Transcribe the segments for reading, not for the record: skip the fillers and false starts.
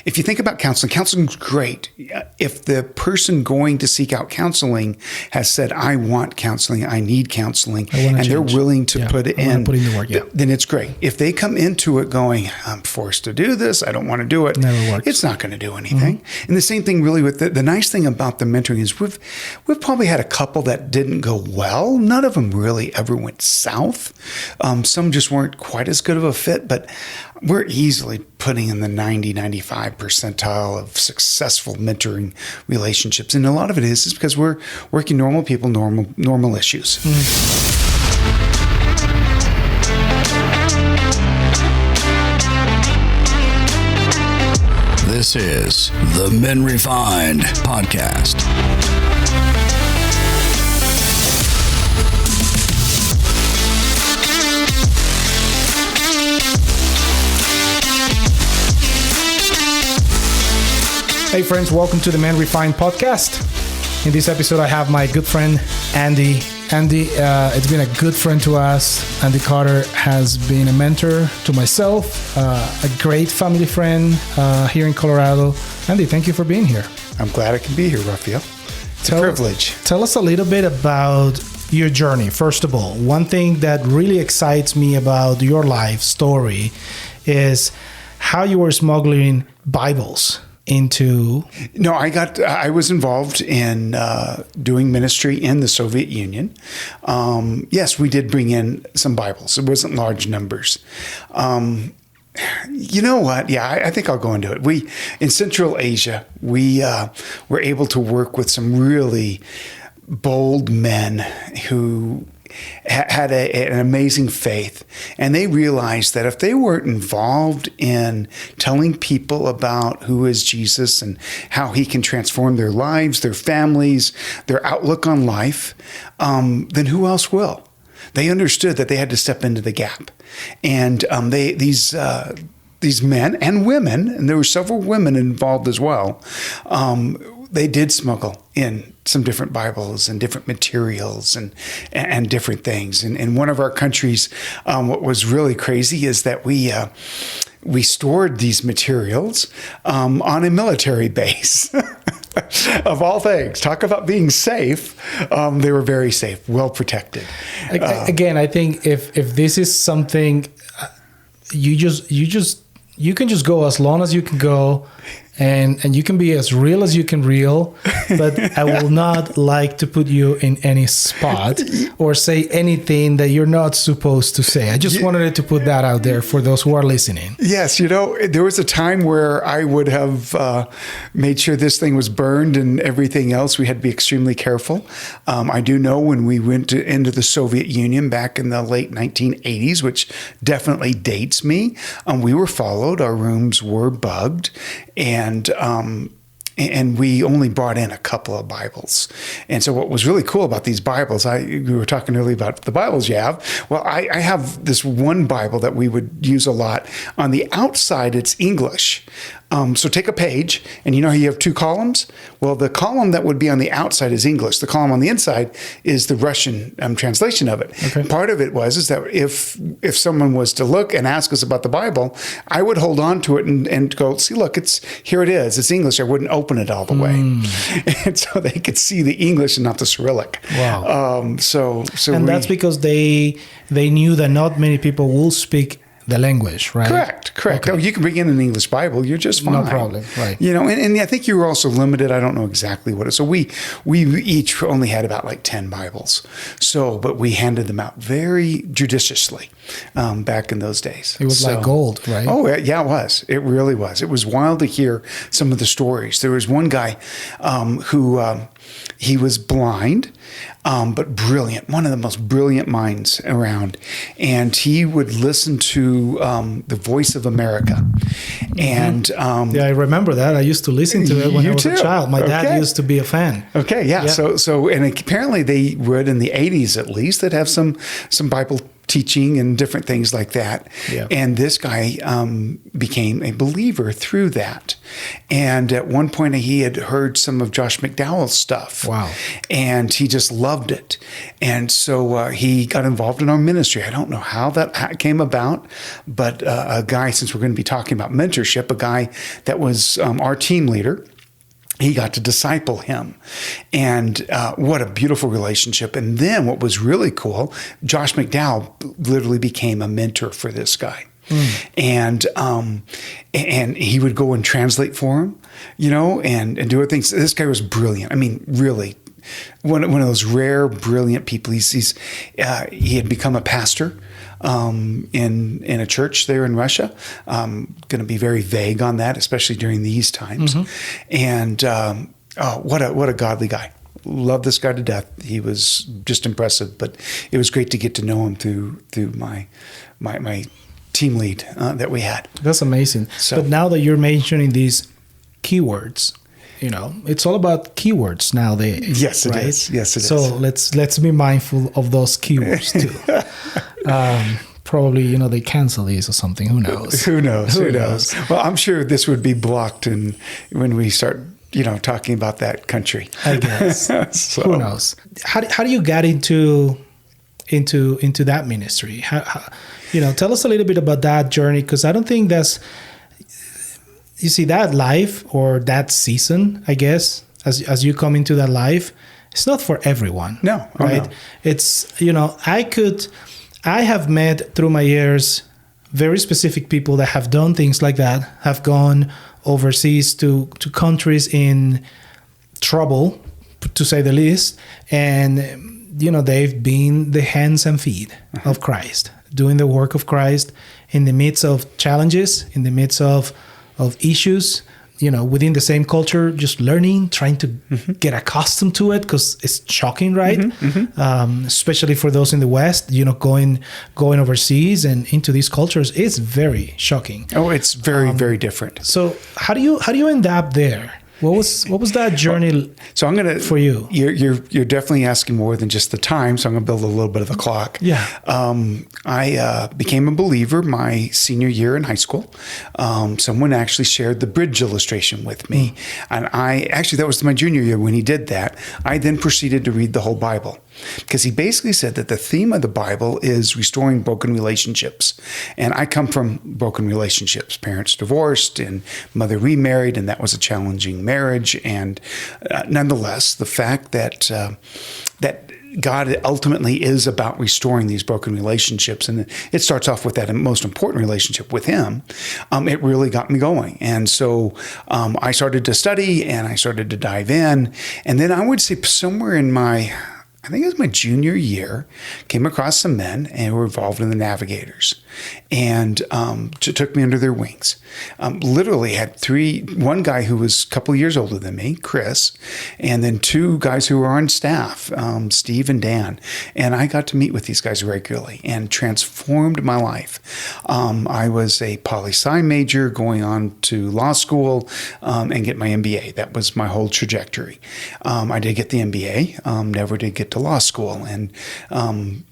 if you think about counseling's great. If the person going to seek out counseling has said, I want counseling, I need counseling, and they're willing to put it in, the work, then it's great. If they come into it going, I'm forced to do this, I don't want to do it, never works. It's not going to do anything. And the same thing really with the nice thing about the mentoring is we've probably had a couple that didn't go well. None of them really ever went south. Some just weren't quite as good of a fit, but we're easily putting in the 90-95 percentile of successful mentoring relationships. And a lot of it is because we're working normal people, normal issues. This is the Men Refined podcast. Hey friends, welcome to the Men Refined podcast. In this episode, I have my good friend, Andy. Andy, it's been a good friend to us. Andy Carter has been a mentor to myself, a great family friend here in Colorado. Andy, thank you for being here. I'm glad I can be here, Rafael. It's a privilege. Tell us a little bit about your journey. First of all, one thing that really excites me about your life story is how you were smuggling Bibles into... No, I was involved in doing ministry in the Soviet Union. Yes, we did bring in some Bibles. It wasn't large numbers. You know what? Yeah, I think I'll go into it. In Central Asia, we were able to work with some really bold men who had an amazing faith, and they realized that if they weren't involved in telling people about who is Jesus and how he can transform their lives, their families, their outlook on life, then who else will? They understood that they had to step into the gap, and these men and women, and there were several women involved as well. They did smuggle in some different Bibles and different materials and different things. And in one of our countries, what was really crazy is that we stored these materials on a military base. Of all things, talk about being safe. They were very safe, well protected. Again, I think if this is something you can just go as long as you can go. And you can be as real as you can reel, but I will not like to put you in any spot or say anything that you're not supposed to say. I just wanted to put that out there for those who are listening. Yes, there was a time where I would have made sure this thing was burned and everything else. We had to be extremely careful. I do know when we went into the Soviet Union back in the late 1980s, which definitely dates me, we were followed. Our rooms were bugged. And we only brought in a couple of Bibles. And so what was really cool about these Bibles, we were talking earlier about the Bibles you have. Well, I have this one Bible that we would use a lot. On the outside, it's English. So take a page, and you know how you have two columns? Well, the column that would be on the outside is English. The column on the inside is the Russian translation of it. Okay. Part of it is that if someone was to look and ask us about the Bible, I would hold on to it and go, see, look, here it is. It's English. I wouldn't open it all the way. And so they could see the English and not the Cyrillic. Wow. And that's because they knew that not many people will speak the language, right? Correct. Okay. Oh, you can bring in an English Bible. You're just fine. No problem, right. And I think you were also limited. I don't know exactly what it is. So we each only had about like 10 Bibles. But we handed them out very judiciously back in those days. It was like gold, right? Oh, yeah, it was. It really was. It was wild to hear some of the stories. There was one guy who he was blind, but brilliant, one of the most brilliant minds around. And he would listen to the Voice of America. And I remember that. I used to listen to it when I was a child. My dad used to be a fan. Okay, yeah. So and apparently they would, in the 80s at least, they'd have some Bible teaching and different things like that. Yeah. And this guy became a believer through that. And at one point, he had heard some of Josh McDowell's stuff. Wow. And he just loved it. And so he got involved in our ministry. I don't know how that came about, but a guy, since we're going to be talking about mentorship, a guy that was our team leader, he got to disciple him. And what a beautiful relationship. And then what was really cool, Josh McDowell literally became a mentor for this guy. And he would go and translate for him, and do other things. This guy was brilliant. I mean, really, one of those rare, brilliant people. He had become a pastor in a church there in Russia. Going to be very vague on that, especially during these times. And what a godly guy. Love this guy to death. He was just impressive. But it was great to get to know him through my team lead that we had. That's amazing. But now that you're mentioning these keywords, it's all about keywords nowadays. Yes, it right? is. Yes, it is. So let's be mindful of those keywords too. Probably, they cancel these or something. Who knows? Who knows? Well, I'm sure this would be blocked when we start, talking about that country. I guess. So. Who knows? How do you get into that ministry? How tell us a little bit about that journey, because I don't think you see that life or that season, I guess, as you come into that life, it's not for everyone. No. Right? No. It's, I have met through my years very specific people that have done things like that, have gone overseas to countries in trouble, to say the least, and they've been the hands and feet of Christ, doing the work of Christ in the midst of challenges, in the midst of issues, within the same culture, just learning, trying to get accustomed to it, because it's shocking, right? Especially for those in the West, going overseas and into these cultures, it's very shocking. Oh, it's very, very different. So how do you end up there? What was that journey? So I'm gonna for you. You're definitely asking more than just the time. So I'm gonna build a little bit of the clock. Yeah. I became a believer my senior year in high school. Someone actually shared the bridge illustration with me, and that was my junior year when he did that. I then proceeded to read the whole Bible, because he basically said that the theme of the Bible is restoring broken relationships. And I come from broken relationships. Parents divorced and mother remarried, and that was a challenging marriage. And nonetheless, the fact that God ultimately is about restoring these broken relationships, and it starts off with that most important relationship with Him, it really got me going. And so I started to study, and I started to dive in. And then I would say somewhere in I think it was my junior year, came across some men and were involved in the Navigators, and took me under their wings. Literally had one guy who was a couple of years older than me, Chris, and then two guys who were on staff, Steve and Dan. And I got to meet with these guys regularly and transformed my life. I was a poli-sci major going on to law school and get my MBA. That was my whole trajectory. I did get the MBA, never did get to law school. And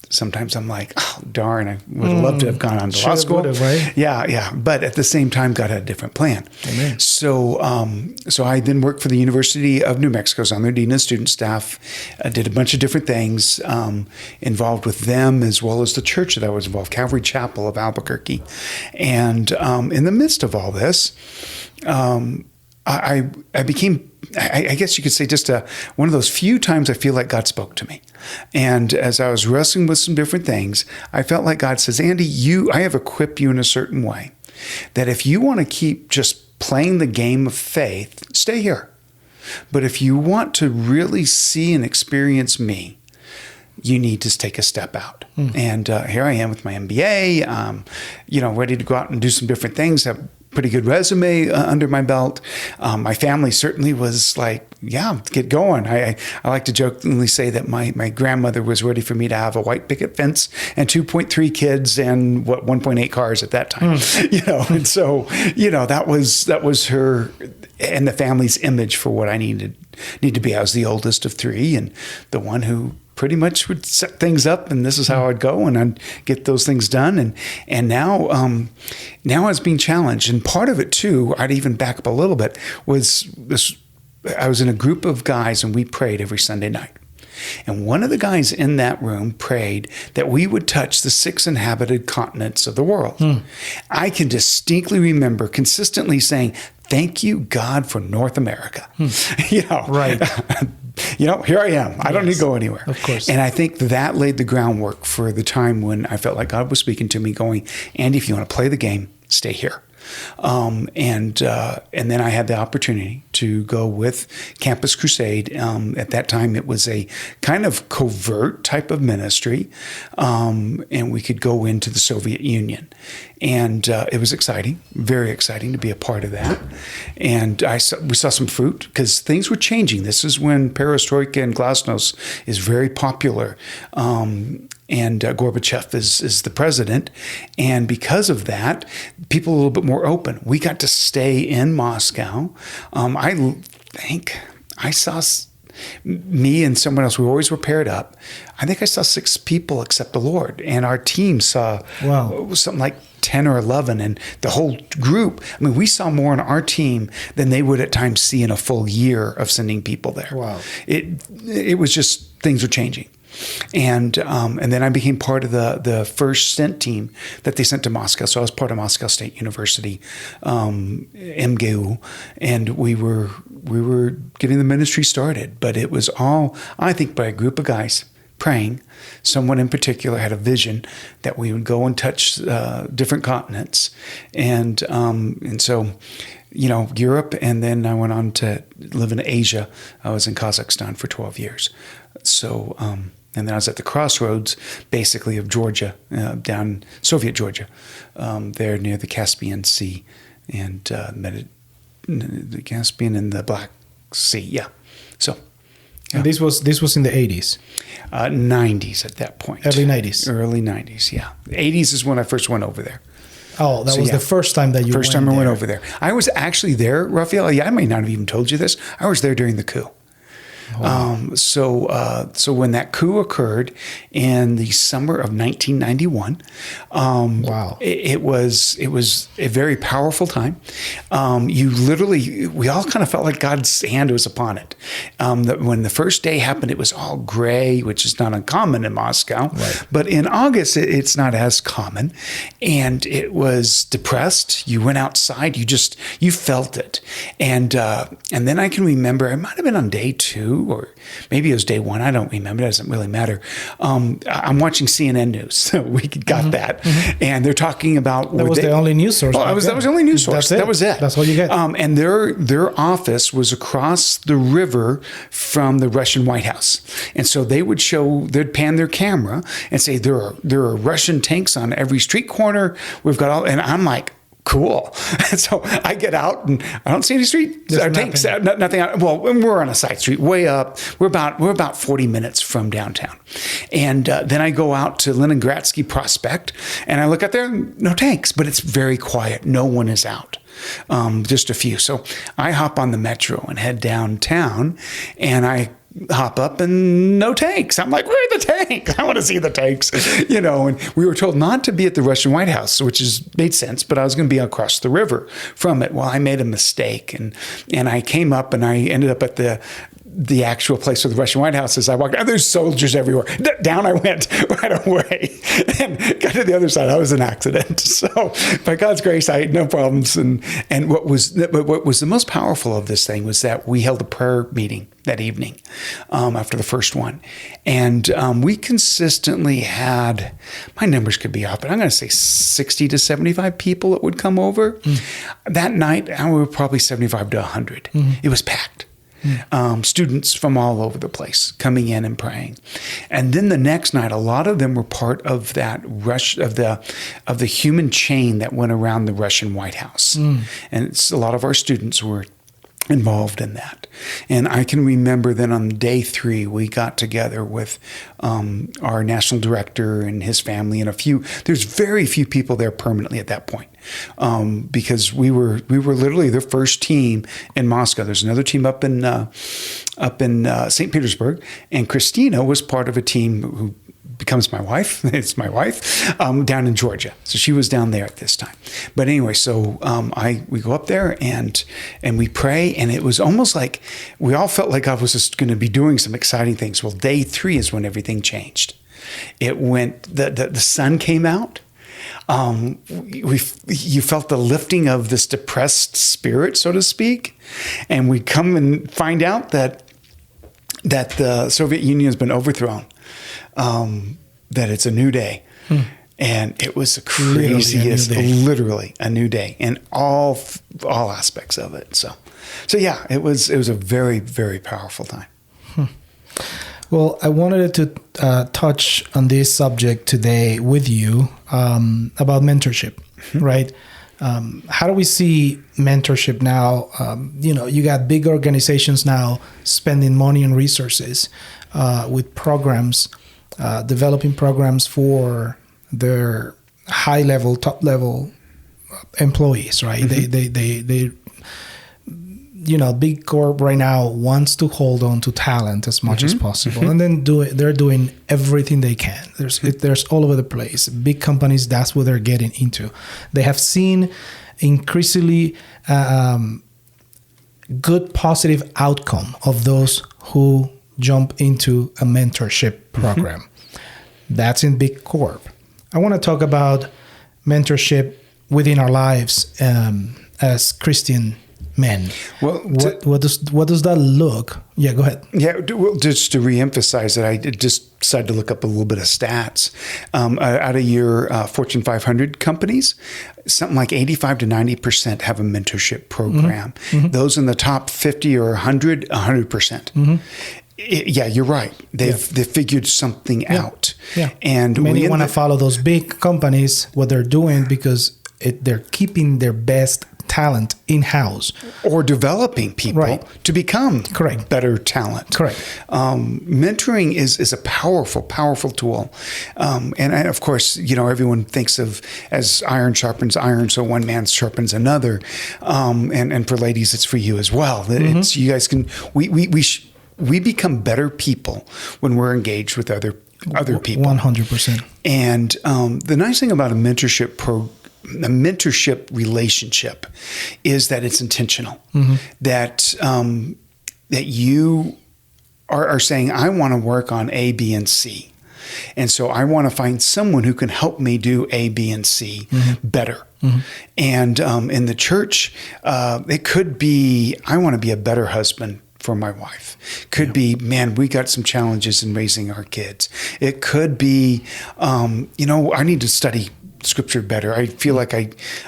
sometimes I'm like, oh, darn, I would have loved to have gone on to law school. Right? Yeah. But at the same time, God had a different plan. Amen. So I then worked for the University of New Mexico. I was on their dean of student staff. I did a bunch of different things involved with them, as well as the church that I was involved, Calvary Chapel of Albuquerque. And in the midst of all this, I became, I guess you could say, just one of those few times I feel like God spoke to me. And as I was wrestling with some different things, I felt like God says, Andy, I have equipped you in a certain way that if you want to keep just playing the game of faith, stay here. But if you want to really see and experience me, you need to take a step out. And here I am with my MBA, ready to go out and do some different things. Have pretty good resume under my belt. My family certainly was like, yeah, get going. I like to jokingly say that my grandmother was ready for me to have a white picket fence and 2.3 kids and 1.8 cars at that time. And so, that was her and the family's image for what I need to be. I was the oldest of three and the one who pretty much would set things up, and this is how I'd go, and I'd get those things done. And now I was being challenged, and part of it too, I'd even back up a little bit, was this. I was in a group of guys, and we prayed every Sunday night. And one of the guys in that room prayed that we would touch the 6 inhabited continents of the world. I can distinctly remember consistently saying, "Thank you, God, for North America." Right. Here I am. I don't need to go anywhere. Of course. And I think that laid the groundwork for the time when I felt like God was speaking to me going, "Andy, if you want to play the game, stay here." And then I had the opportunity to go with Campus Crusade. At that time, it was a kind of covert type of ministry, and we could go into the Soviet Union. And it was exciting, very exciting to be a part of that. And we saw some fruit because things were changing. This is when perestroika and glasnost is very popular. And Gorbachev is the president. And because of that, people are a little bit more open. We got to stay in Moscow. I think I saw me and someone else, we always were paired up. I think I saw 6 people except the Lord. And our team saw something like 10 or 11. And the whole group, I mean, we saw more on our team than they would at times see in a full year of sending people there. Wow. It was just, things were changing. And then I became part of the first sent team that they sent to Moscow. So I was part of Moscow State University, MGU, and we were getting the ministry started. But it was all, I think, by a group of guys praying. Someone in particular had a vision that we would go and touch different continents, and so. Europe, and then I went on to live in Asia. I was in Kazakhstan for 12 years. So, and then I was at the crossroads, basically, of Georgia, down Soviet Georgia, there near the Caspian Sea and the Caspian and the Black Sea. Yeah. So. Yeah. And this was in the 80s? 90s at that point. Early 90s? Early 90s, yeah. 80s is when I first went over there. Oh, that was the first time that you First time I went over there. I was actually there, Rafael. Yeah, I may not have even told you this. I was there during the coup. Wow. So when that coup occurred in the summer of 1991, wow, it was a very powerful time. We all kind of felt like God's hand was upon it. That when the first day happened, it was all gray, which is not uncommon in Moscow. Right. But in August, it's not as common, and it was depressed. You went outside, you felt it, and then I can remember it might have been on day 2. Or maybe it was day 1. I don't remember. It doesn't really matter. I'm watching CNN News, so we got that. And they're talking about... That was the only news source. That was the only news source. That was it. That's all you get. And their office was across the river from the Russian White House. And so they'd pan their camera and say, there are Russian tanks on every street corner. We've got all... And I'm like, cool. And so I get out and I don't see any tanks. Nothing. Well, we're on a side street way up. We're about 40 minutes from downtown. And then I go out to Leningradsky Prospect and I look out there, no tanks, but it's very quiet. No one is out. Just a few. So I hop on the metro and head downtown, and I hop up and no tanks. I'm like, where are the tanks? I want to see the tanks, and we were told not to be at the Russian White House, which made sense, but I was going to be across the river from it. Well, I made a mistake, and I came up and I ended up at the actual place where the Russian White House is. I walked, and there's soldiers everywhere. Down I went right away and got to the other side. I was an accident. So by God's grace, I had no problems. And what was the most powerful of this thing was that we held a prayer meeting that evening after the first one. And we consistently had, my numbers could be off, but I'm going to say 60 to 75 people that would come over. That night, we were probably 75 to 100. It was packed. Students from all over the place coming in and praying. And then the next night, a lot of them were part of that rush of the human chain that went around the Russian White House. And a lot of our students were involved in that. And I can remember then on day 3, we got together with our national director and his family and there's very few people there permanently at that point. because we were literally the first team in Moscow. There's another team up in St. Petersburg, and Christina was part of a team who becomes my wife. It's my wife down in Georgia. So she was down there at this time. But anyway, so we go up there and we pray, and it was almost like we all felt like God was just going to be doing some exciting things. Well, day 3 is when everything changed. It went. The sun came out. You felt the lifting of this depressed spirit, so to speak, and we come and find out that the Soviet Union has been overthrown. That it's a new day. And it was the craziest, literally a new day in all aspects of it. So yeah, it was a very, very powerful time. Well, I wanted to touch on this subject today with you about mentorship, right? How do we see mentorship now? You got big organizations now spending money and resources with programs, developing programs for their high-level, top-level employees, right? They big corp right now wants to hold on to talent as much as possible, and then they're doing everything they can. There's all over the place. Big companies, that's what they're getting into. They have seen increasingly good, positive outcome of those who jump into a mentorship program. That's in big corp. I want to talk about mentorship within our lives as Christian men. Well, what does that look? Yeah, go ahead. Yeah, well, just to reemphasize it, I just decided to look up a little bit of stats. Out of your Fortune 500 companies, something like 85 to 90% have a mentorship program. Those in the top 50 or 100, 100%. Yeah, you're right. They've figured something out. Yeah. And many want to follow those big companies, what they're doing, because they're keeping their best talent in-house. Or developing people to become better talent. Correct. Mentoring is a powerful, powerful tool. And of course, everyone thinks of as iron sharpens iron, so one man sharpens another. And for ladies, it's for you as well. It's you guys can, we become better people when we're engaged with other people. 100%. And the nice thing about a mentorship relationship is that it's intentional. That you are saying, I want to work on A, B, and C. And so I want to find someone who can help me do A, B, and C better. And in the church, it could be, I want to be a better husband for my wife. Could be, man, we got some challenges in raising our kids. It could be, I need to study Scripture better. I feel like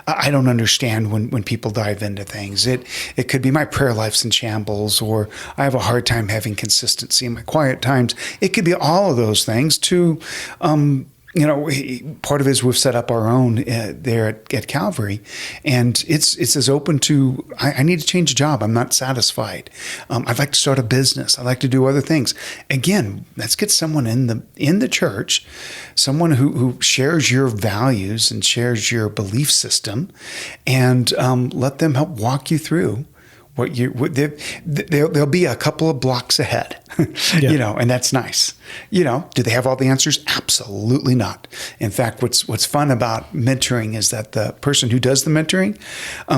I don't understand when people dive into things. It could be my prayer life's in shambles, or I have a hard time having consistency in my quiet times. It could be all of those things to, part of it is we've set up our own there at Calvary, and it's as open to, I need to change a job. I'm not satisfied. I'd like to start a business. I'd like to do other things. Again, let's get someone in the church, someone who shares your values and shares your belief system, and let them help walk you through they'll be a couple of blocks ahead, and that's nice. Do they have all the answers? Absolutely not. In fact, what's fun about mentoring is that the person who does the mentoring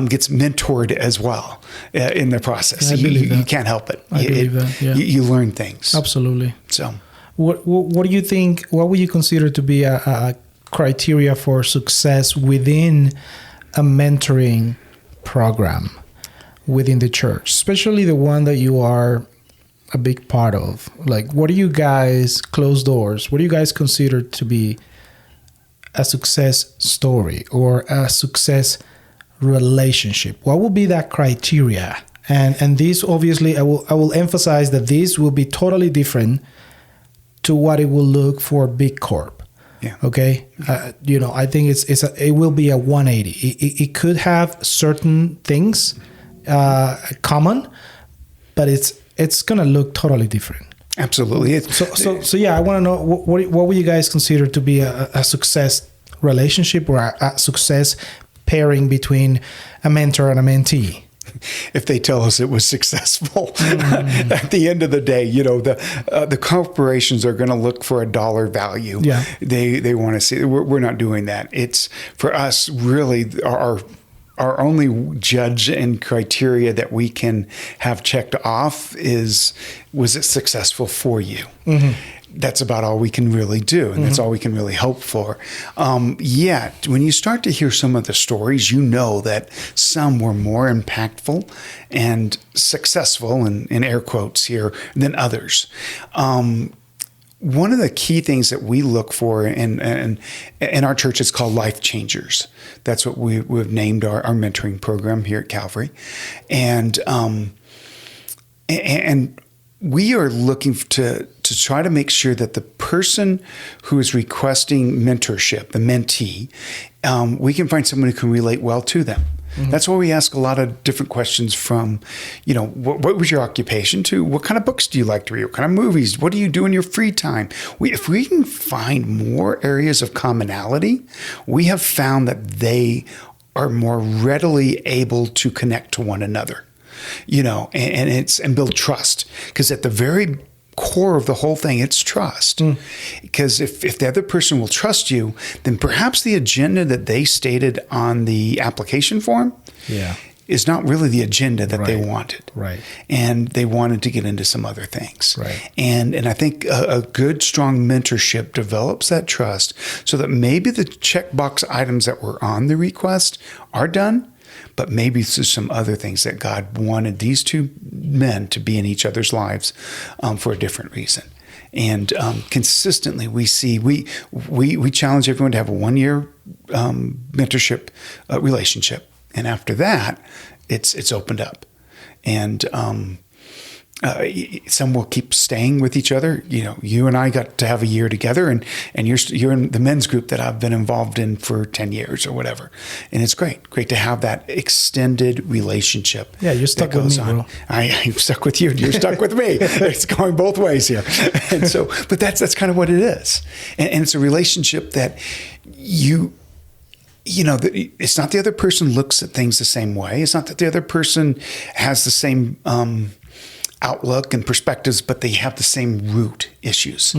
gets mentored as well in the process. You can't help it. I believe that. Yeah. You learn things. Absolutely. So, what do you think? What would you consider to be a criteria for success within a mentoring program within the church, especially the one that you are a big part of? Like, what do you guys, closed doors, what do you guys consider to be a success story or a success relationship? What will be that criteria? And this, obviously, I will emphasize that this will be totally different to what it will look for big corp. Yeah. Okay. I think it will be a 180. It could have certain things common, but it's gonna look totally different. Absolutely. So yeah, I want to know what would you guys consider to be a success relationship or a success pairing between a mentor and a mentee? If they tell us it was successful. At the end of the day, the corporations are going to look for a dollar value. Yeah. They want to see. We're not doing that. It's for us really our only judge and criteria that we can have checked off was it successful for you? That's about all we can really do, and that's all we can really hope for. Yet, when you start to hear some of the stories, you know that some were more impactful and successful, in air quotes here, than others. One of the key things that we look for in our church is called Life Changers. That's what we've named our mentoring program here at Calvary, and we are looking to try to make sure that the person who is requesting mentorship, the mentee, we can find someone who can relate well to them. That's why we ask a lot of different questions from, what was your occupation to what kind of books do you like to read? What kind of movies? What do you do in your free time? If we can find more areas of commonality, we have found that they are more readily able to connect to one another, and build trust. Because at the very core of the whole thing, it's trust. Because if the other person will trust you, then perhaps the agenda that they stated on the application form is not really the agenda that they wanted. Right. And they wanted to get into some other things. Right. And I think a good, strong mentorship develops that trust so that maybe the checkbox items that were on the request are done, but maybe there's some other things that God wanted these two men to be in each other's lives for a different reason. And consistently, we see we challenge everyone to have a 1-year mentorship relationship, and after that, it's opened up, and some will keep staying with each other. You and I got to have a year together, and you're in the men's group that I've been involved in for 10 years or whatever. And it's great to have that extended relationship. Yeah, you're stuck with me, bro. I'm stuck with you, and you're stuck with me. It's going both ways here. And so, but that's kind of what it is. And it's a relationship that it's not the other person looks at things the same way. It's not that the other person has the same outlook and perspectives, but they have the same root issues.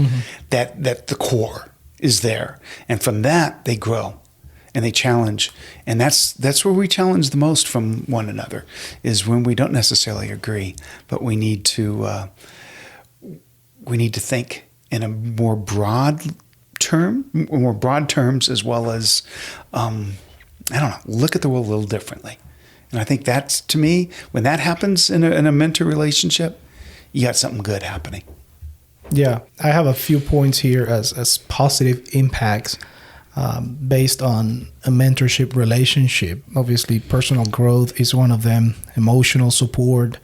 That the core is there, and from that they grow and they challenge, and that's where we challenge the most from one another, is when we don't necessarily agree, but we need to think in a more broad terms, as well as look at the world a little differently. And I think that's, to me, when that happens in a mentor relationship, you got something good happening. Yeah, I have a few points here as positive impacts based on a mentorship relationship. Obviously, personal growth is one of them. Emotional support,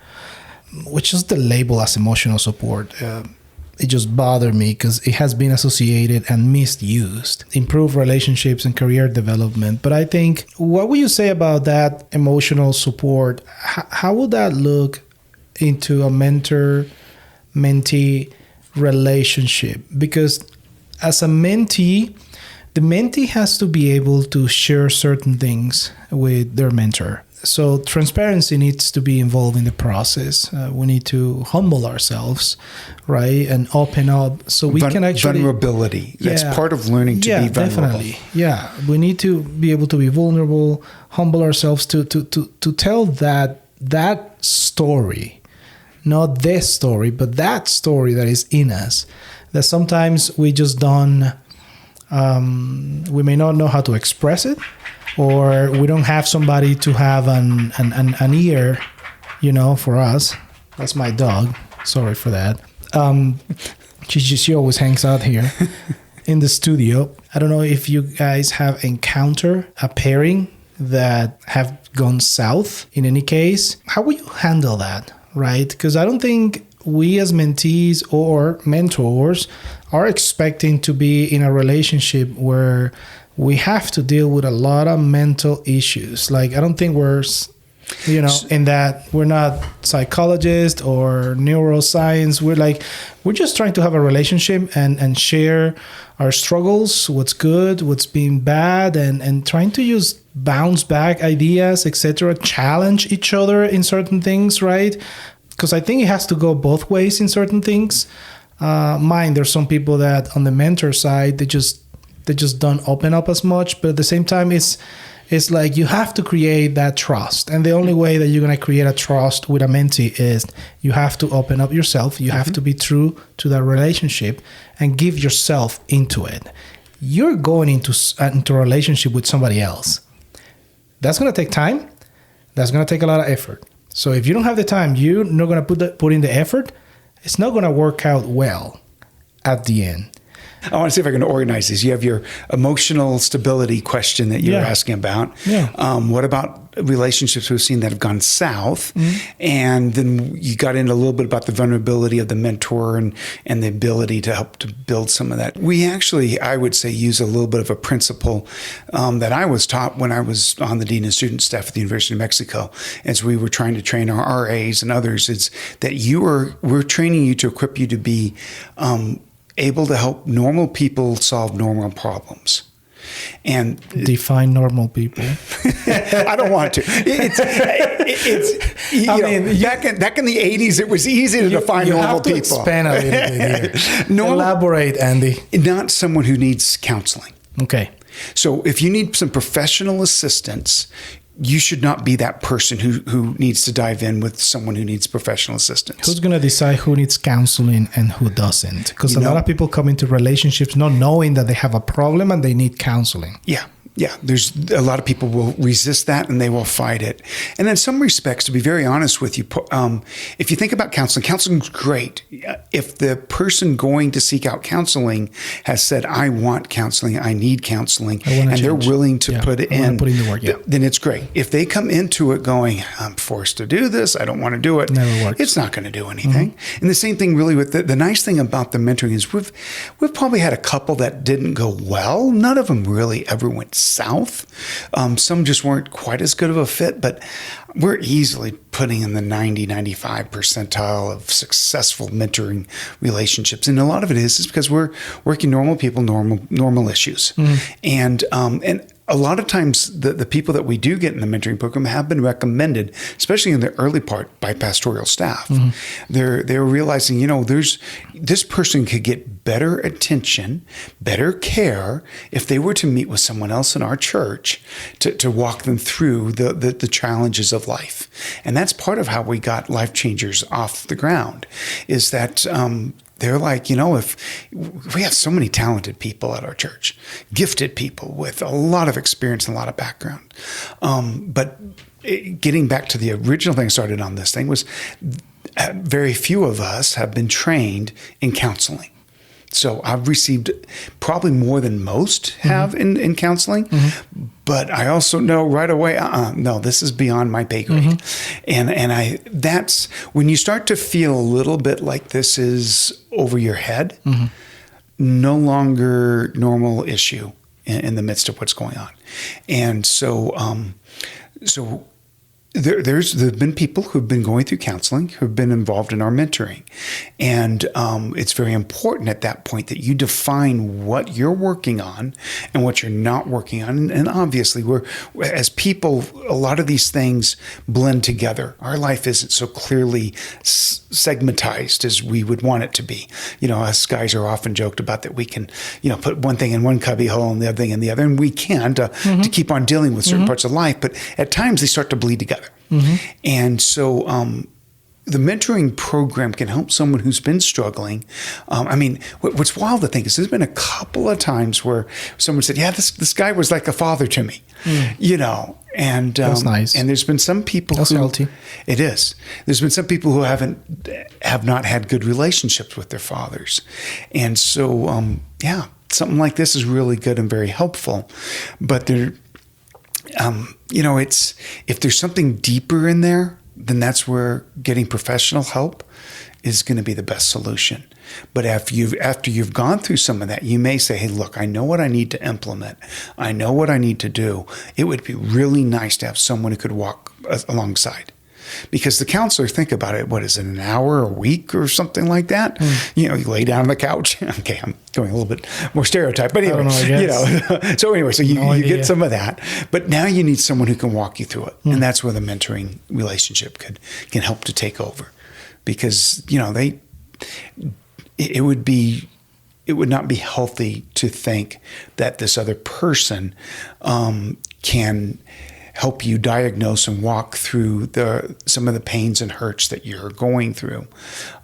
which is the label as emotional support. It just bothered me because it has been associated and misused. Improve relationships and career development. But I think, what would you say about that emotional support? How would that look into a mentor-mentee relationship? Because as a mentee, the mentee has to be able to share certain things with their mentor. So transparency needs to be involved in the process. We need to humble ourselves, right, and open up so we can actually... Vulnerability. That's part of learning to be vulnerable. Definitely. Yeah, we need to be able to be vulnerable, humble ourselves to tell that story, not this story, but that story that is in us, that sometimes we just don't... we may not know how to express it, or we don't have somebody to have an ear, for us. That's my dog. Sorry for that. She always hangs out here in the studio. I don't know if you guys have encountered a pairing that have gone south. In any case, how will you handle that, right? Because I don't think we as mentees or mentors are expecting to be in a relationship where we have to deal with a lot of mental issues. Like, I don't think we're, in that we're not psychologists or neuroscience. We're just trying to have a relationship and share our struggles, what's good, what's been bad, and trying to use bounce back ideas, etc., challenge each other in certain things, right? Because I think it has to go both ways in certain things. There's some people that on the mentor side, they just don't open up as much, but at the same time, it's like you have to create that trust. And the only way that you're going to create a trust with a mentee is you have to open up yourself. You have to be true to that relationship and give yourself into it. You're going into a relationship with somebody else. That's going to take time. That's going to take a lot of effort. So if you don't have the time, you're not going to put in the effort. It's not going to work out well at the end. I want to see if I can organize this. You have your emotional stability question that you were asking about. Yeah. What about relationships we've seen that have gone south? And then you got into a little bit about the vulnerability of the mentor and the ability to help to build some of that. We actually, I would say, use a little bit of a principle that I was taught when I was on the dean of student staff at the University of Mexico, as we were trying to train our RAs and others, is that we're training you to equip you to be able to help normal people solve normal problems. And define normal people. I don't want to. Back in the 80s, it was easy to define normal people. Expand a little bit here. Elaborate, Andy. Not someone who needs counseling. Okay. So if you need some professional assistance, you should not be that person who needs to dive in with someone who needs professional assistance. Who's going to decide who needs counseling and who doesn't? Because a lot of people come into relationships not knowing that they have a problem and they need counseling. Yeah. Yeah, there's a lot of people will resist that and they will fight it. And in some respects, to be very honest with you, if you think about counseling, counseling's great. If the person going to seek out counseling has said, I want counseling, I need counseling, and they're willing to put in the work, then it's great. If they come into it going, I'm forced to do this, I don't want to do it, never works. It's not going to do anything. And the same thing really with the nice thing about the mentoring is we've probably had a couple that didn't go well. None of them really ever went south. Some just weren't quite as good of a fit, but we're easily putting in the 90-95 percentile of successful mentoring relationships. And a lot of it is because we're working normal people, normal issues. And a lot of times the people that we do get in the mentoring program have been recommended, especially in the early part, by pastoral staff. They're realizing, this person could get better attention, better care if they were to meet with someone else in our church to walk them through the challenges of life. And that's part of how we got Life Changers off the ground, is that they're like, if we have so many talented people at our church, gifted people with a lot of experience and a lot of background. But getting back to the original thing I started on this thing was very few of us have been trained in counseling. So I've received probably more than most have in counseling, but I also know right away, no, this is beyond my pay grade. And that's when you start to feel a little bit like this is over your head, no longer normal issue in the midst of what's going on. And so There've been people who've been going through counseling, who've been involved in our mentoring. And it's very important at that point that you define what you're working on and what you're not working on. And obviously, as people, a lot of these things blend together. Our life isn't so clearly segmentized as we would want it to be. Us guys are often joked about that we can, put one thing in one cubby hole and the other thing in the other. And we can to keep on dealing with certain parts of life. But at times, they start to bleed together. And so the mentoring program can help someone who's been struggling. What's wild to think is there's been a couple of times where someone said, yeah, this guy was like a father to me, and that's nice. And there's been some people healthy. It is. There's been some people who have not had good relationships with their fathers. And so, something like this is really good and very helpful, but it's, if there's something deeper in there, then that's where getting professional help is going to be the best solution. But after you've gone through some of that, you may say, hey, look, I know what I need to implement. I know what I need to do. It would be really nice to have someone who could walk alongside. because the counselor, think about it, what is it, an hour a week or something like that? You know, you lay down on the couch. Okay, I'm going a little bit more stereotype, but anyway, so anyway, so you get some of that, but now you need someone who can walk you through it. And that's where the mentoring relationship can help to take over, because, you know, it would not be healthy to think that this other person can help you diagnose and walk through some of the pains and hurts that you're going through,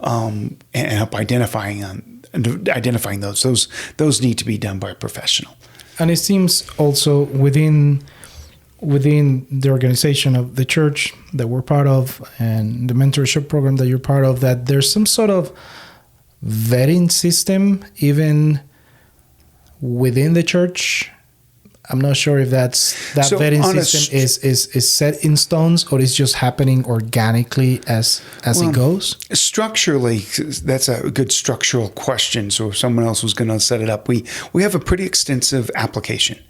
and help identifying those. Those need to be done by a professional. And it seems also within the organization of the church that we're part of and the mentorship program that you're part of, that there's some sort of vetting system even within the church. I'm not sure if that vetting system is set in stones, or is just happening organically as it goes. Structurally, that's a good structural question. So if someone else was going to set it up, we have a pretty extensive application.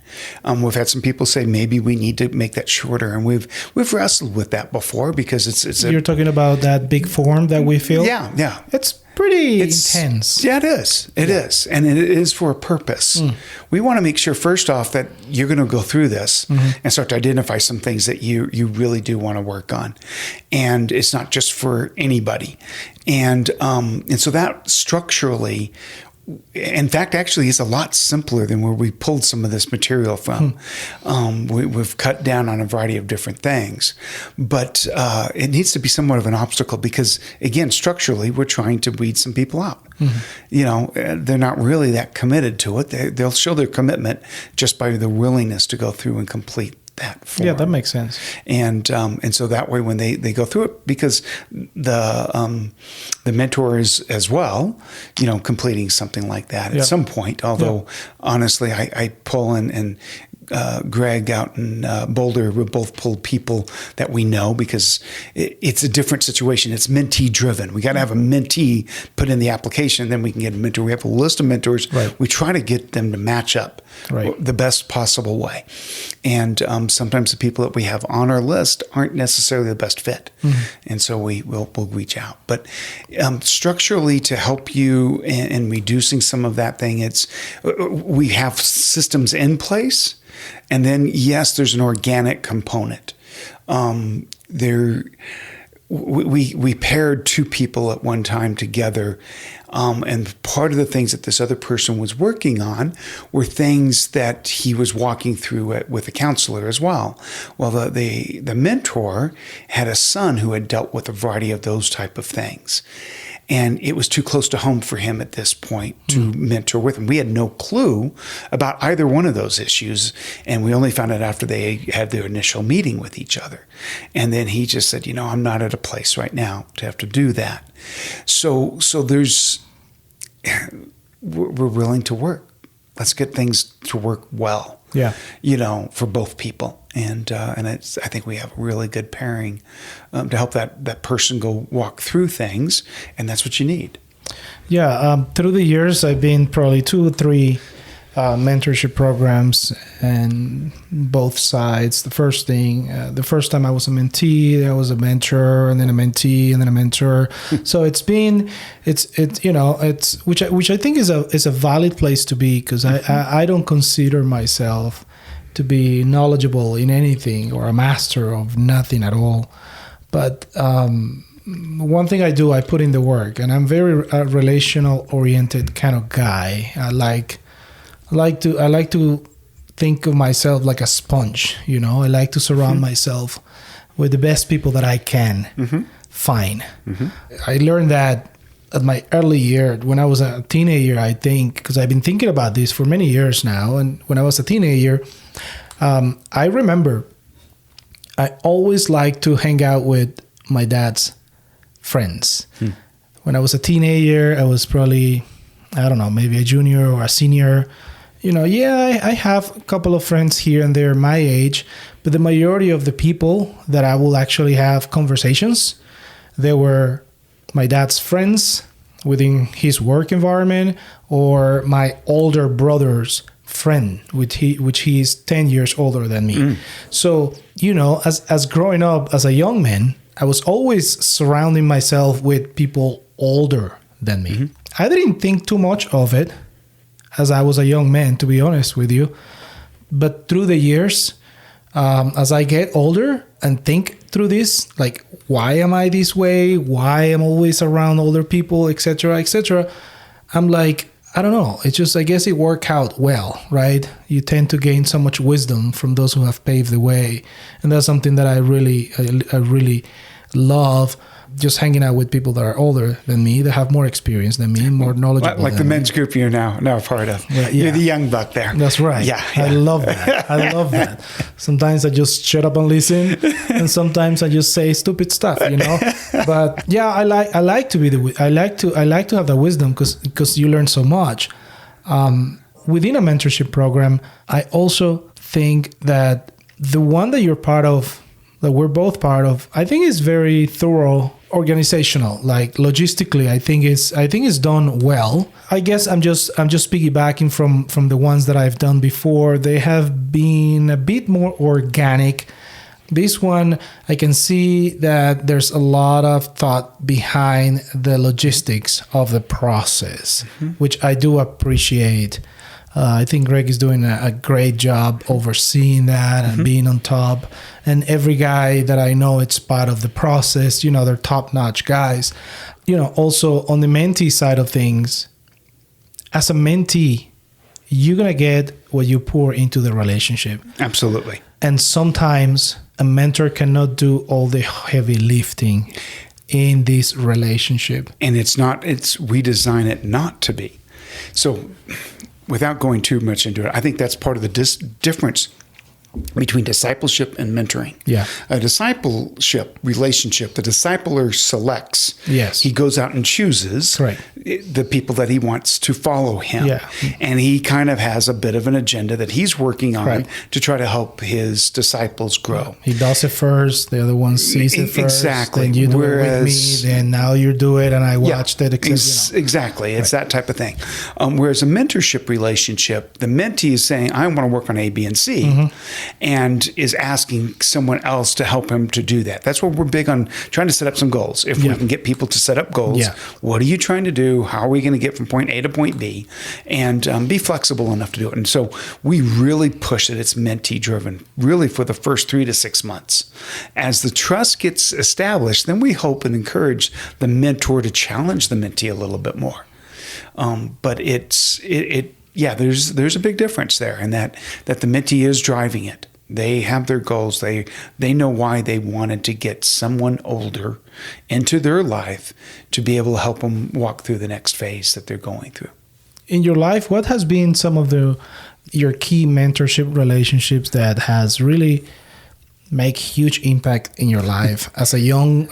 We've had some people say maybe we need to make that shorter, and we've wrestled with that before, because it's you're talking about that big form that we fill. Yeah. It's pretty intense. Yeah, it is. It is. And it is for a purpose. We want to make sure, first off, that you're going to go through this and start to identify some things that you really do want to work on. And it's not just for anybody. And so that structurally, in fact, actually, is a lot simpler than where we pulled some of this material from. We've cut down on a variety of different things, but it needs to be somewhat of an obstacle, because, again, structurally, we're trying to weed some people out. You know, they're not really that committed to it. They'll show their commitment just by the willingness to go through and complete that form. Yeah, that makes sense. And so that way, when they go through it, because the mentor is as well, you know, completing something like that at some point. Although honestly, I pull in and Greg out in Boulder, we both pulled people that we know, because it's a different situation. It's mentee driven. We got to have a mentee put in the application, then we can get a mentor. We have a list of mentors. Right. We try to get them to match up the best possible way. And sometimes the people that we have on our list aren't necessarily the best fit. And so we'll reach out. But structurally, to help you in reducing some of that thing, we have systems in place. And then, yes, there's an organic component. We paired two people at one time together, and part of the things that this other person was working on were things that he was walking through with a counselor as well. Well, the mentor had a son who had dealt with a variety of those type of things. And it was too close to home for him at this point to mentor with him. We had no clue about either one of those issues. And we only found out after they had their initial meeting with each other. And then he just said, you know, I'm not at a place right now to have to do that. So we're willing to work. Let's get things to work well. Yeah. You know, for both people. And I think we have a really good pairing to help that person go walk through things, and that's what you need. Yeah, through the years, I've been probably 2 or 3 mentorship programs, and both sides. The first time I was a mentee, I was a mentor, and then a mentee, and then a mentor. So it's which I think is a valid place to be, because I don't consider myself to be knowledgeable in anything or a master of nothing at all. But one thing I do, I put in the work, and I'm very relational oriented kind of guy. I like to think of myself like a sponge, you know. I like to surround myself with the best people that I can find. I learned that at my early year, when I was a teenager, I think, because I've been thinking about this for many years now. And when I was a teenager, I remember I always liked to hang out with my dad's friends. When I was a teenager, I was probably, I don't know, maybe a junior or a senior. You know, I have a couple of friends here and there my age, but the majority of the people that I will actually have conversations, they were my dad's friends within his work environment, or my older brother's friend, which he is 10 years older than me. So, you know, as growing up as a young man, I was always surrounding myself with people older than me. Mm-hmm. I didn't think too much of it as I was a young man, to be honest with you. But through the years, as I get older and think through this, like, why am I this way? Why am I always around older people, etc., etc.? I'm like, I don't know. It's just, I guess it worked out well, right? You tend to gain so much wisdom from those who have paved the way. And that's something that I really love, just hanging out with people that are older than me, that have more experience than me, more knowledgeable like the men's group you're now a part of. Yeah. You're the young buck there. That's right. Yeah. I love that. I love that. Sometimes I just shut up and listen, and sometimes I just say stupid stuff, you know. But yeah, I like to have the wisdom because you learn so much. Within a mentorship program, I also think that the one that you're part of, that we're both part of, I think is very thorough, organizational, like logistically. I think it's done well. I guess I'm just piggybacking from the ones that I've done before. They have been a bit more organic. This one, I can see that there's a lot of thought behind the logistics of the process, which I do appreciate. I think Greg is doing a great job overseeing that and being on top. And every guy that I know, it's part of the process. You know, they're top-notch guys. You know, also on the mentee side of things, as a mentee, you're going to get what you pour into the relationship. Absolutely. And sometimes a mentor cannot do all the heavy lifting in this relationship. And we design it not to be. So without going too much into it, I think that's part of the difference between discipleship and mentoring. Yeah. A discipleship relationship, the discipler selects. Yes. He goes out and chooses the people that he wants to follow him. Yeah. And he kind of has a bit of an agenda that he's working on to try to help his disciples grow. He does it first. The other one sees it first. Exactly. Then you do it with me. Then now you do it and I watched it. Exactly. It's that type of thing. Whereas a mentorship relationship, the mentee is saying, I want to work on A, B, and C. And is asking someone else to help him to do that. That's what we're big on, trying to set up some goals. If we can get people to set up goals, what are you trying to do? How are we going to get from point A to point B? And be flexible enough to do it. And so we really push that it's mentee driven, really for the first 3 to 6 months. As the trust gets established, then we hope and encourage the mentor to challenge the mentee a little bit more. But there's a big difference there, in that the mentee is driving it. They have their goals. They know why they wanted to get someone older into their life to be able to help them walk through the next phase that they're going through. In your life, what has been some of your key mentorship relationships that has really make huge impact in your life as a young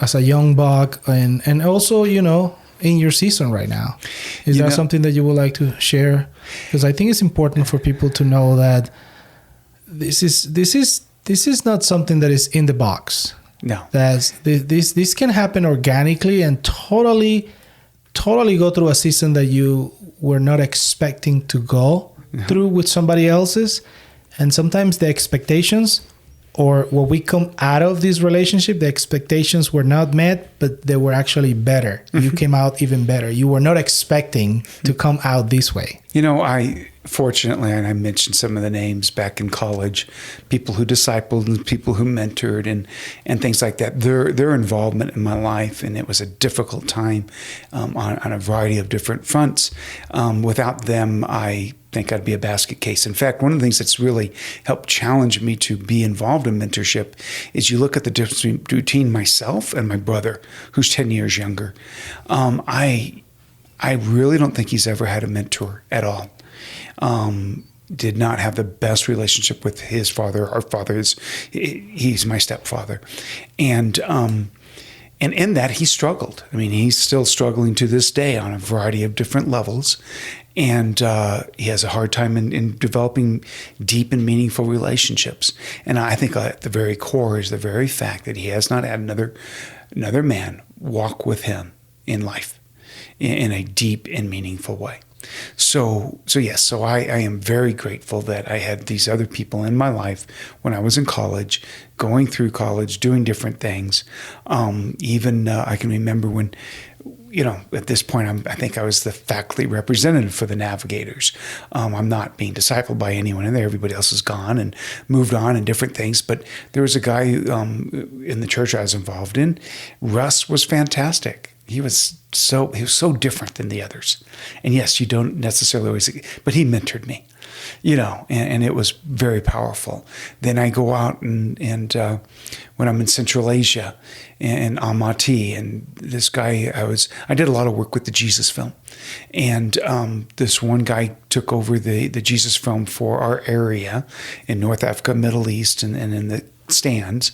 buck, and also, you know, in your season right now? Is there something that you would like to share? Because I think it's important for people to know that this is not something that is in the box. No. This can happen organically and totally go through a season that you were not expecting to go through with somebody else's. And sometimes the expectations, or what we come out of this relationship, the expectations were not met, but they were actually better. You came out even better. You were not expecting to come out this way. You know, fortunately, and I mentioned some of the names back in college, people who discipled and people who mentored and things like that. Their involvement in my life, and it was a difficult time on a variety of different fronts. Without them, I think I'd be a basket case. In fact, one of the things that's really helped challenge me to be involved in mentorship is you look at the difference between myself and my brother, who's 10 years younger. I really don't think he's ever had a mentor at all. Did not have the best relationship with his father. Our father he's my stepfather. And in that, he struggled. I mean, he's still struggling to this day on a variety of different levels. And he has a hard time in developing deep and meaningful relationships. And I think at the very core is the very fact that he has not had another man walk with him in life in a deep and meaningful way. So yes, so I am very grateful that I had these other people in my life when I was in college, going through college, doing different things. Even I can remember when, at this point, I think I was the faculty representative for the Navigators. I'm not being discipled by anyone in there. Everybody else is gone and moved on and different things. But there was a guy in the church I was involved in. Russ was fantastic. He was so different than the others. And yes, you don't necessarily always, but he mentored me, and it was very powerful. Then I go out and when I'm in Central Asia and Almaty, and this guy, I did a lot of work with the Jesus Film. And this one guy took over the Jesus Film for our area in North Africa, Middle East, and in the stands.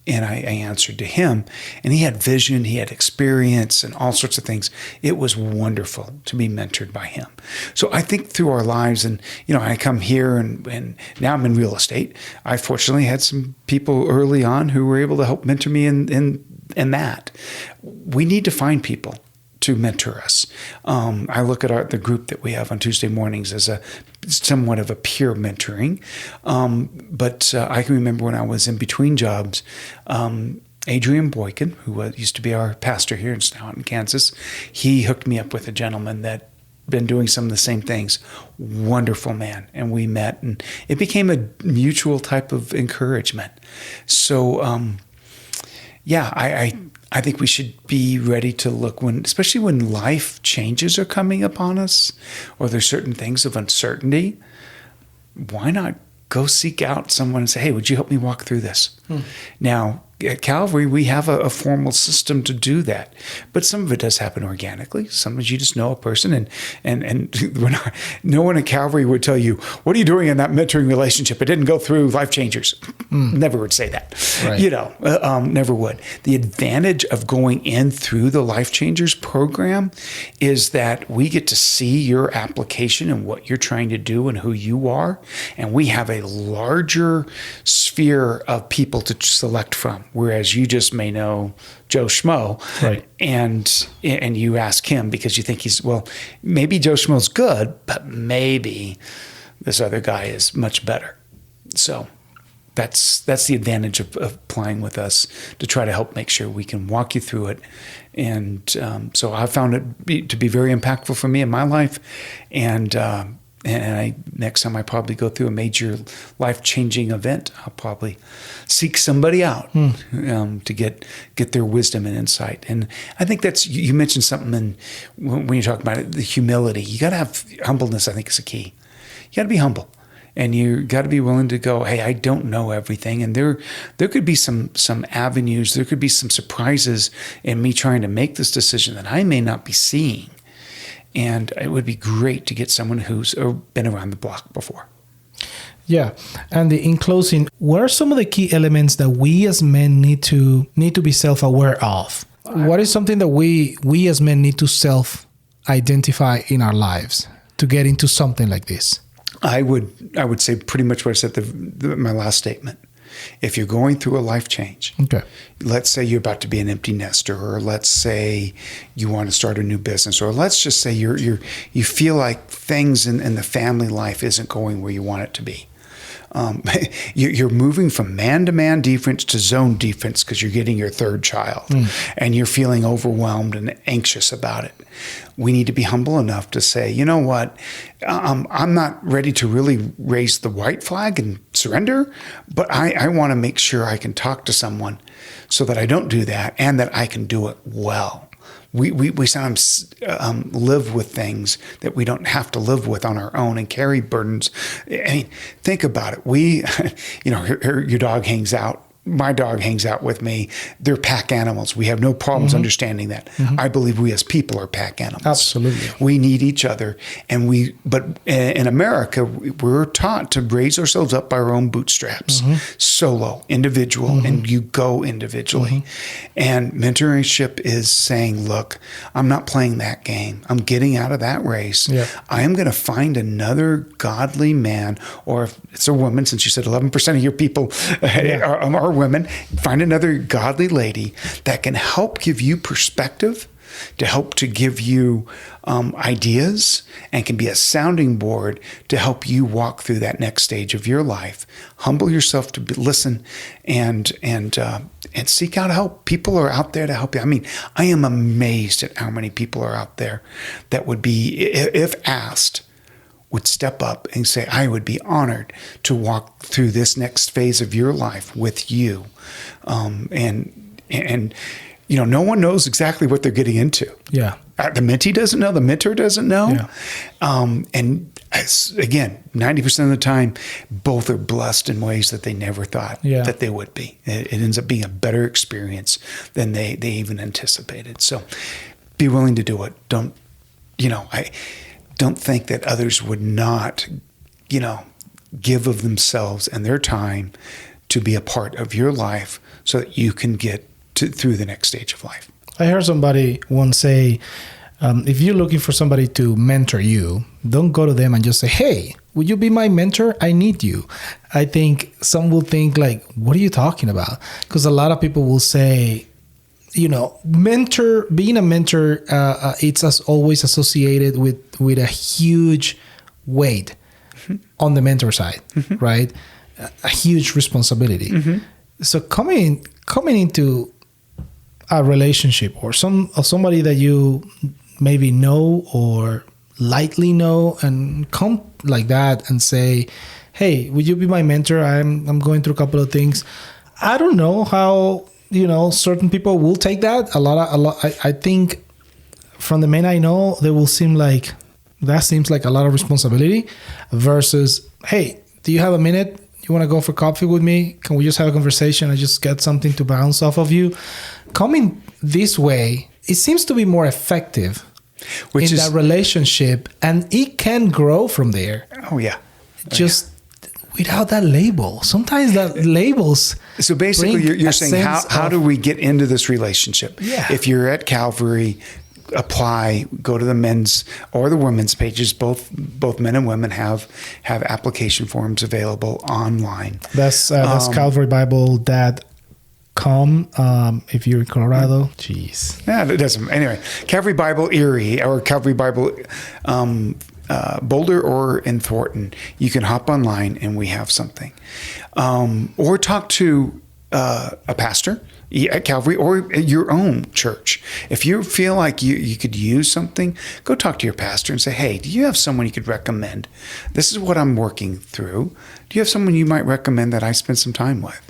And I answered to him, and he had vision, he had experience, and all sorts of things. It was wonderful to be mentored by him. So I think through our lives, and I come here, and now I'm in real estate. I fortunately had some people early on who were able to help mentor me in that. We need to find people to mentor us. I look at the group that we have on Tuesday mornings as somewhat of a peer mentoring. But I can remember when I was in between jobs, Adrian Boykin, who used to be our pastor here in Kansas, he hooked me up with a gentleman that been doing some of the same things. Wonderful man. And we met, and it became a mutual type of encouragement. So, I think we should be ready to look especially when life changes are coming upon us, or there's certain things of uncertainty. Why not go seek out someone and say, hey, would you help me walk through this? Now, at Calvary, we have a formal system to do that, but some of it does happen organically. Sometimes you just know a person, and no one at Calvary would tell you, what are you doing in that mentoring relationship? It didn't go through Life Changers. Never would say that. Right. Never would. The advantage of going in through the Life Changers program is that we get to see your application and what you're trying to do and who you are, and we have a larger sphere of people to select from. Whereas you just may know Joe Schmo, right? And you ask him because you think maybe Joe Schmo's good, but maybe this other guy is much better. So that's the advantage of applying with us, to try to help make sure we can walk you through it. And so I found it to be very impactful for me in my life. And next time I probably go through a major life-changing event, I'll probably seek somebody out to get their wisdom and insight. And I think you mentioned something when you talk about it, the humility. You got to have humbleness. I think is a key. You got to be humble, and you got to be willing to go, hey, I don't know everything, and there could be some avenues, there could be some surprises in me trying to make this decision that I may not be seeing. And it would be great to get someone who's been around the block before. Yeah. And in closing, what are some of the key elements that we as men need to be self-aware of? What is something that we as men need to self-identify in our lives to get into something like this? I would say pretty much what I said my last statement. If you're going through a life change, okay, let's say you're about to be an empty nester, or let's say you want to start a new business, or let's just say you feel like things in the family life isn't going where you want it to be. You're moving from man-to-man defense to zone defense because you're getting your third child, and you're feeling overwhelmed and anxious about it. We need to be humble enough to say, you know what, I'm not ready to really raise the white flag and surrender, but I want to make sure I can talk to someone so that I don't do that and that I can do it well. We sometimes live with things that we don't have to live with on our own and carry burdens. I mean, think about it. Your dog hangs out. My dog hangs out with me. They're pack animals. We have no problems understanding that. I believe we as people are pack animals. Absolutely. We need each other. But in America, we're taught to raise ourselves up by our own bootstraps. Solo, individual, and you go individually. And mentorship is saying, look, I'm not playing that game. I'm getting out of that race. Yeah. I am going to find another godly man, or if it's a woman, since you said 11% of your people are women, find another godly lady that can help give you perspective, to help to give you ideas, and can be a sounding board to help you walk through that next stage of your life. Humble yourself to listen and seek out help. People are out there to help you. I mean, I am amazed at how many people are out there that would be, if asked, would step up and say, I would be honored to walk through this next phase of your life with you. And no one knows exactly what they're getting into. Yeah. The mentee doesn't know. The mentor doesn't know. Yeah. And again, 90% of the time, both are blessed in ways that they never thought that they would be. It ends up being a better experience than they even anticipated. So be willing to do it. I don't think that others would not, give of themselves and their time to be a part of your life so that you can get through the next stage of life. I heard somebody once say, if you're looking for somebody to mentor you, don't go to them and just say, hey, would you be my mentor? I need you. I think some will think like, what are you talking about? Because a lot of people will say, being a mentor, it's always associated with a huge weight on the mentor side, right? A huge responsibility. So coming into a relationship or somebody that you maybe know or lightly know, and come like that and say, hey, would you be my mentor? I'm going through a couple of things. I don't know how certain people will take that. I think from the men I know, they will seems like a lot of responsibility versus, hey, do you have a minute? You want to go for coffee with me? Can we just have a conversation and just get something to bounce off of you? Coming this way, it seems to be more effective that relationship, and it can grow from there. Oh, yeah. Just without that label. Sometimes that labels. So basically, you're saying, how do we get into this relationship? Yeah. If you're at Calvary, apply, go to the men's or the women's pages. Both men and women have application forms available online. That's CalvaryBible.com. If you're in Colorado, jeez. Yeah, it doesn't. Anyway, Calvary Bible Erie or Calvary Bible Boulder or in Thornton, you can hop online and we have something, or talk to a pastor at Calvary or at your own church. If you feel like you could use something, go talk to your pastor and say, hey, do you have someone you could recommend? This is what I'm working through. Do you have someone you might recommend that I spend some time with?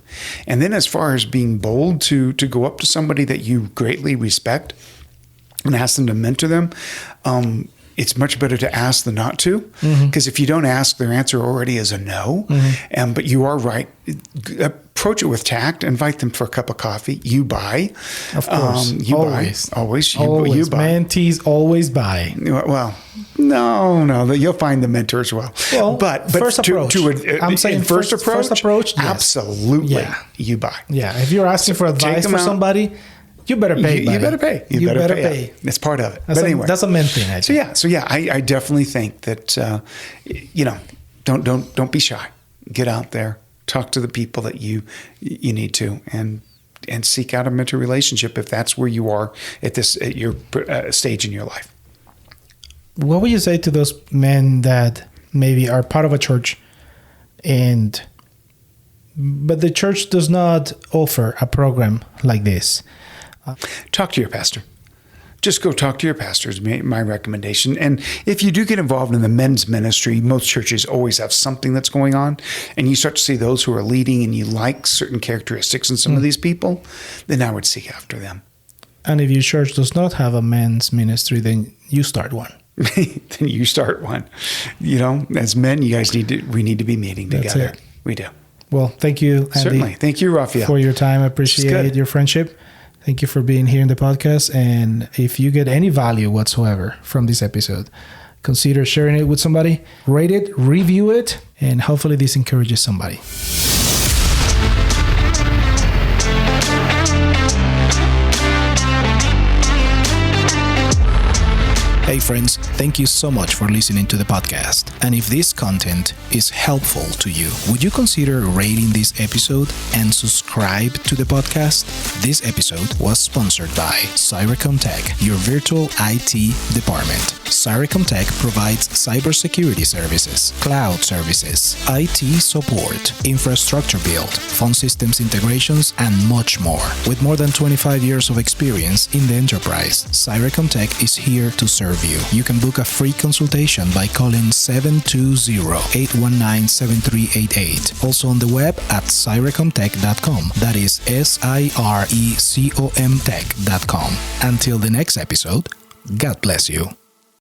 And then as far as being bold to go up to somebody that you greatly respect and ask them to mentor them, it's much better to ask than not to, because if you don't ask, their answer already is a no. But you are right. Approach it with tact. Invite them for a cup of coffee. You buy. Of course. Always. You buy. Mentees always buy. Well, no. You'll find the mentor as well. But first approach. I'm saying first approach, yes. Absolutely. Yeah. You buy. Yeah. If you're asking for advice for somebody, you better pay. You better pay. You better pay. That's part of it. But anyway, that's a men thing. I think. So I definitely think that don't be shy. Get out there, talk to the people that you need to, and seek out a mentor relationship if that's where you are at your stage in your life. What would you say to those men that maybe are part of a church, but the church does not offer a program like this? Talk to your pastor. Just go talk to your pastor is my recommendation. And if you do get involved in the men's ministry, most churches always have something that's going on, and you start to see those who are leading and you like certain characteristics in some of these people, then I would seek after them. And if your church does not have a men's ministry, then you start one. Then you start one. As men, you guys we need to be meeting together. That's it. We do. Well, thank you, Andy. Certainly. Thank you, Rafael, for your time. I appreciate your friendship. Thank you for being here in the podcast. And if you get any value whatsoever from this episode, consider sharing it with somebody, rate it, review it, and hopefully this encourages somebody. Hey friends, thank you so much for listening to the podcast. And if this content is helpful to you, would you consider rating this episode and subscribe to the podcast? This episode was sponsored by Cyricom Tech, your virtual IT department. Cyricom Tech provides cybersecurity services, cloud services, IT support, infrastructure build, phone systems integrations, and much more. With more than 25 years of experience in the enterprise, Cyricom Tech is here to serve you. You can book a free consultation by calling 720-819-7388. Also on the web at cyricomtech.com. That is SIRECOM tech.com. Until the next episode, God bless you.